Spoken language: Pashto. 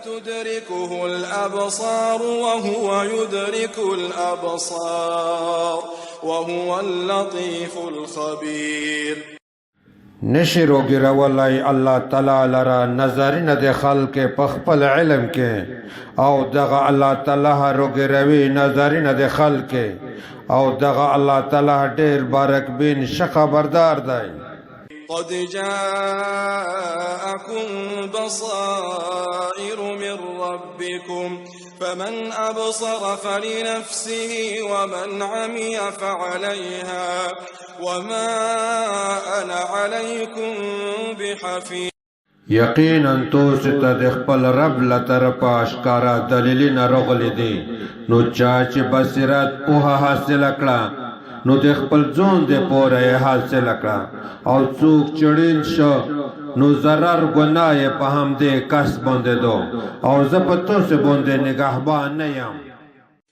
تدركه الأبصار وهو يدرك الأبصار وهو اللطيف الخبير. نشی روگی رولی اللہ تعالی لرا نظرین دے خلق پخپل علم کے او دغا اللہ تعالی روگی روی نظرین دے خلق او دغا اللہ تعالی دیر بارک بین شخبردار دائی. قد جاءكم بصائر من ربكم فمن أبصر فلنفسه ومن عمي فعليها وما أنا عليكم بحفيظ. یقینا تو ستا د خپل رب لطرف اشکارا دلیلین رغلی دی نو چاچ بصیرت پوها حاصل کړه نو د خپل ځون د پوره حاصل کړه او څوک چړین شو نو ضرر گناه په هم دې کس باندې دو او زه په تو سه باندې نگهبان نه یم.